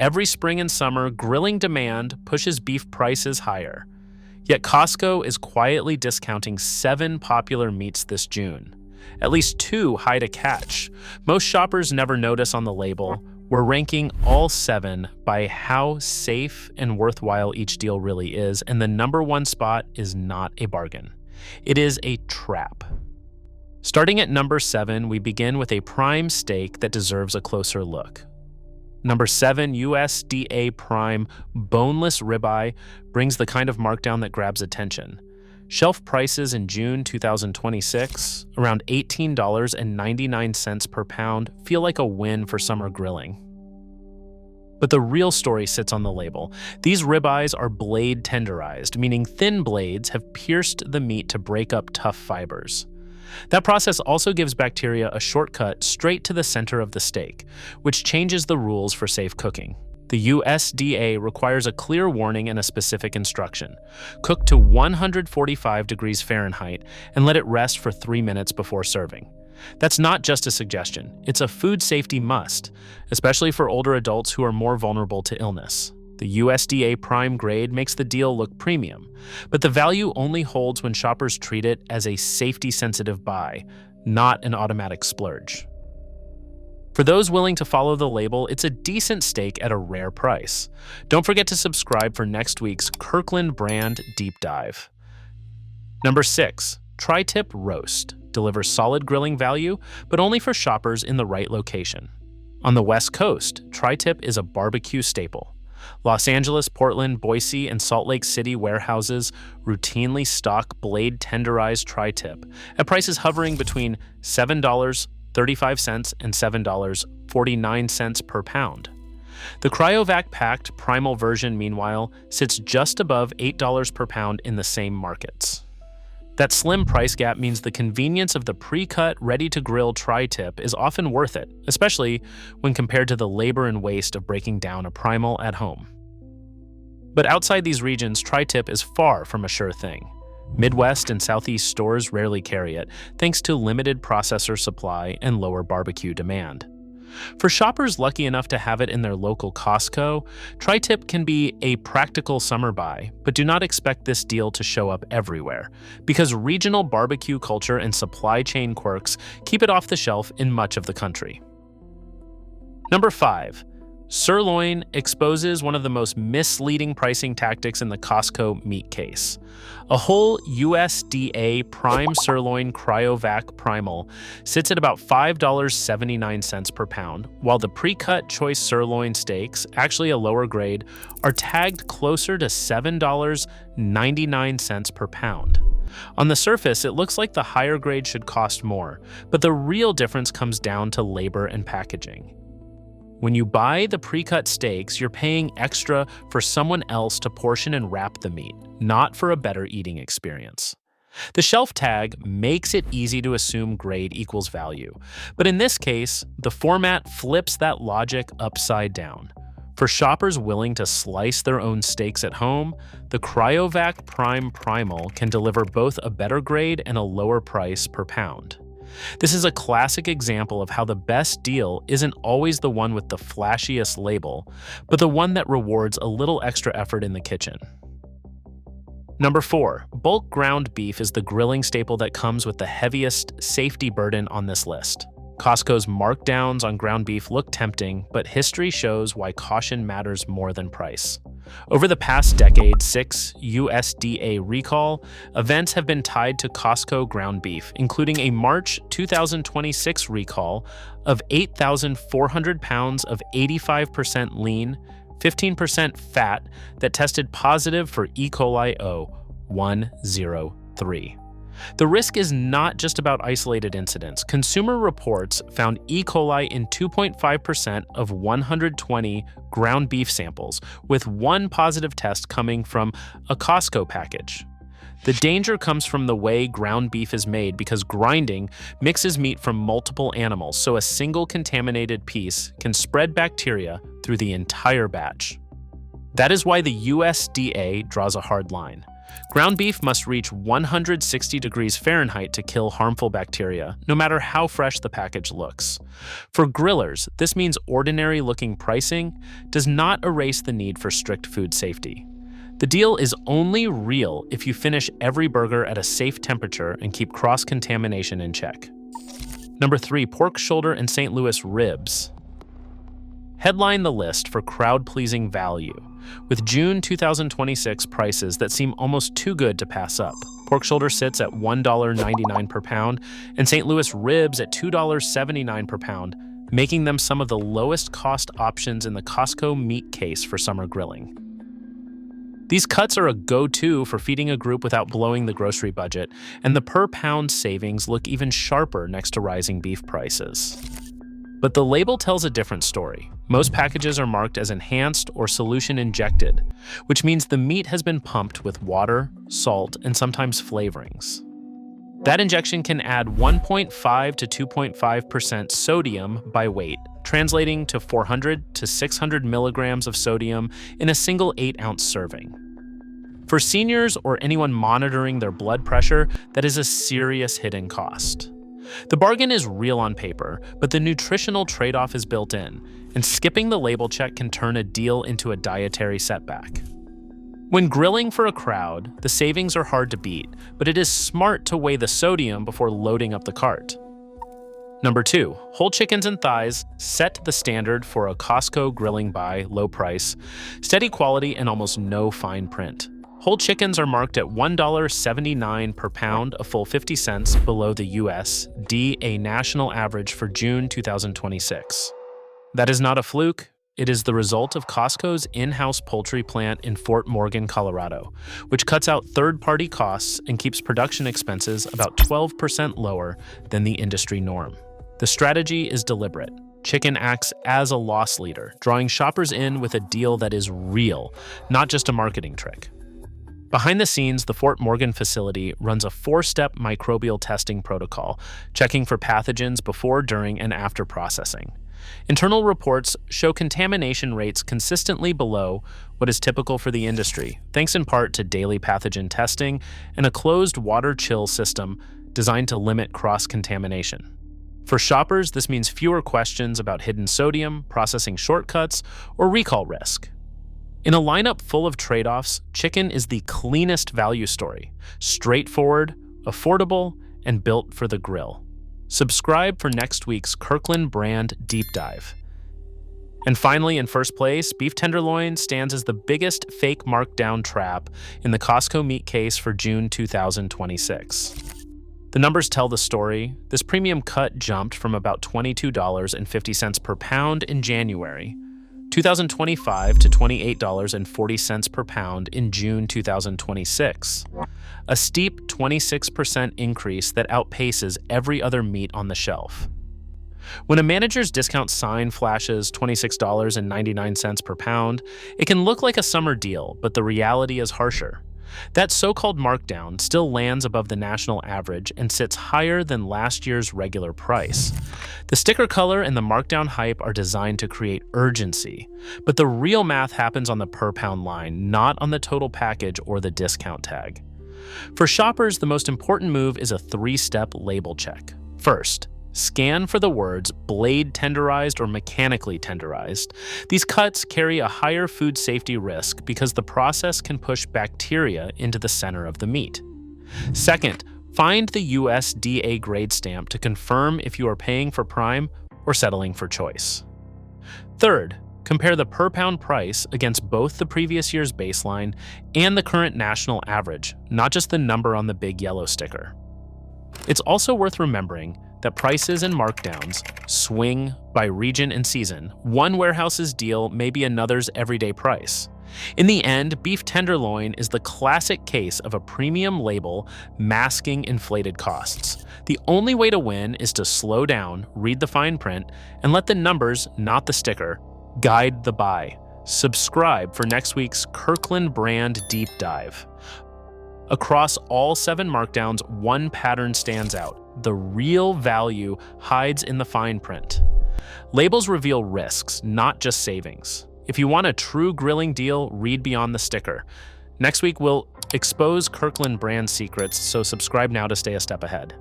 every spring and summer, grilling demand pushes beef prices higher. Yet Costco is quietly discounting 7 popular meats this June. At least 2 high to catch. Most shoppers never notice on the label. We're ranking all 7 by how safe and worthwhile each deal really is, and the number 1 spot is not a bargain. It is a trap. Starting at number 7, we begin with a prime steak that deserves a closer look. Number 7, USDA Prime boneless ribeye brings the kind of markdown that grabs attention. Shelf prices in June 2026, around $18.99 per pound, feel like a win for summer grilling. But the real story sits on the label. These ribeyes are blade-tenderized, meaning thin blades have pierced the meat to break up tough fibers. That process also gives bacteria a shortcut straight to the center of the steak, which changes the rules for safe cooking. The USDA requires a clear warning and a specific instruction. Cook to 145 degrees Fahrenheit and let it rest for 3 minutes before serving. That's not just a suggestion, it's a food safety must, especially for older adults who are more vulnerable to illness. The USDA Prime grade makes the deal look premium, but the value only holds when shoppers treat it as a safety-sensitive buy, not an automatic splurge. For those willing to follow the label, it's a decent steak at a rare price. Don't forget to subscribe for next week's Kirkland brand deep dive. Number 6, Tri-Tip Roast delivers solid grilling value, but only for shoppers in the right location. On the West Coast, Tri-Tip is a barbecue staple. Los Angeles, Portland, Boise, and Salt Lake City warehouses routinely stock blade-tenderized tri-tip at prices hovering between $7.35 and $7.49 per pound. The cryovac-packed primal version, meanwhile, sits just above $8 per pound in the same markets. That slim price gap means the convenience of the pre-cut, ready-to-grill tri-tip is often worth it, especially when compared to the labor and waste of breaking down a primal at home. But outside these regions, tri-tip is far from a sure thing. Midwest and Southeast stores rarely carry it, thanks to limited processor supply and lower barbecue demand. For shoppers lucky enough to have it in their local Costco, tri-tip can be a practical summer buy, but do not expect this deal to show up everywhere, because regional barbecue culture and supply chain quirks keep it off the shelf in much of the country. Number 5. Sirloin exposes one of the most misleading pricing tactics in the Costco meat case. A whole USDA Prime Sirloin cryovac primal sits at about $5.79 per pound, while the pre-cut Choice Sirloin steaks, actually a lower grade, are tagged closer to $7.99 per pound. On the surface, it looks like the higher grade should cost more, but the real difference comes down to labor and packaging. When you buy the pre-cut steaks, you're paying extra for someone else to portion and wrap the meat, not for a better eating experience. The shelf tag makes it easy to assume grade equals value, but in this case, the format flips that logic upside down. For shoppers willing to slice their own steaks at home, the cryovac Prime Primal can deliver both a better grade and a lower price per pound. This is a classic example of how the best deal isn't always the one with the flashiest label, but the one that rewards a little extra effort in the kitchen. Number 4, bulk ground beef is the grilling staple that comes with the heaviest safety burden on this list. Costco's markdowns on ground beef look tempting, but history shows why caution matters more than price. Over the past decade, 6 USDA recall events have been tied to Costco ground beef, including a March 2026 recall of 8,400 pounds of 85% lean, 15% fat that tested positive for E. coli O103. The risk is not just about isolated incidents. Consumer Reports found E. coli in 2.5% of 120 ground beef samples, with one positive test coming from a Costco package. The danger comes from the way ground beef is made because grinding mixes meat from multiple animals, so a single contaminated piece can spread bacteria through the entire batch. That is why the USDA draws a hard line. Ground beef must reach 160 degrees Fahrenheit to kill harmful bacteria, no matter how fresh the package looks. For grillers, this means ordinary-looking pricing does not erase the need for strict food safety. The deal is only real if you finish every burger at a safe temperature and keep cross-contamination in check. Number 3, pork shoulder and St. Louis ribs headline the list for crowd-pleasing value, with June 2026 prices that seem almost too good to pass up. Pork shoulder sits at $1.99 per pound, and St. Louis ribs at $2.79 per pound, making them some of the lowest cost options in the Costco meat case for summer grilling. These cuts are a go-to for feeding a group without blowing the grocery budget, and the per-pound savings look even sharper next to rising beef prices. But the label tells a different story. Most packages are marked as enhanced or solution injected, which means the meat has been pumped with water, salt, and sometimes flavorings. That injection can add 1.5 to 2.5% sodium by weight, translating to 400 to 600 milligrams of sodium in a single 8-ounce serving. For seniors or anyone monitoring their blood pressure, that is a serious hidden cost. The bargain is real on paper, but the nutritional trade-off is built in, and skipping the label check can turn a deal into a dietary setback. When grilling for a crowd, the savings are hard to beat, but it is smart to weigh the sodium before loading up the cart. Number 2, whole chickens and thighs set the standard for a Costco grilling buy, low price, steady quality, and almost no fine print. Whole chickens are marked at $1.79 per pound, a full 50 cents below the USDA national average for June 2026. That is not a fluke. It is the result of Costco's in-house poultry plant in Fort Morgan, Colorado, which cuts out third-party costs and keeps production expenses about 12% lower than the industry norm. The strategy is deliberate. Chicken acts as a loss leader, drawing shoppers in with a deal that is real, not just a marketing trick. Behind the scenes, the Fort Morgan facility runs a 4-step microbial testing protocol, checking for pathogens before, during, and after processing. Internal reports show contamination rates consistently below what is typical for the industry, thanks in part to daily pathogen testing and a closed water chill system designed to limit cross-contamination. For shoppers, this means fewer questions about hidden sodium, processing shortcuts, or recall risk. In a lineup full of trade-offs, chicken is the cleanest value story, straightforward, affordable, and built for the grill. Subscribe for next week's Kirkland brand deep dive. And finally, in first place, beef tenderloin stands as the biggest fake markdown trap in the Costco meat case for June 2026. The numbers tell the story. This premium cut jumped from about $22.50 per pound in January 2025 to $28.40 per pound in June 2026, a steep 26% increase that outpaces every other meat on the shelf. When a manager's discount sign flashes $26.99 per pound, it can look like a summer deal, but the reality is harsher. That so-called markdown still lands above the national average and sits higher than last year's regular price. The sticker color and the markdown hype are designed to create urgency, but the real math happens on the per-pound line, not on the total package or the discount tag. For shoppers, the most important move is a 3-step label check. First, scan for the words blade-tenderized or mechanically tenderized. These cuts carry a higher food safety risk because the process can push bacteria into the center of the meat. Second, find the USDA grade stamp to confirm if you are paying for Prime or settling for Choice. Third, compare the per-pound price against both the previous year's baseline and the current national average, not just the number on the big yellow sticker. It's also worth remembering that prices and markdowns swing by region and season. One warehouse's deal may be another's everyday price. In the end, beef tenderloin is the classic case of a premium label masking inflated costs. The only way to win is to slow down, read the fine print, and let the numbers, not the sticker, guide the buy. Subscribe for next week's Kirkland brand deep dive. Across all 7 markdowns, one pattern stands out. The real value hides in the fine print. Labels reveal risks, not just savings. If you want a true grilling deal, read beyond the sticker. Next week, we'll expose Kirkland brand secrets, so subscribe now to stay a step ahead.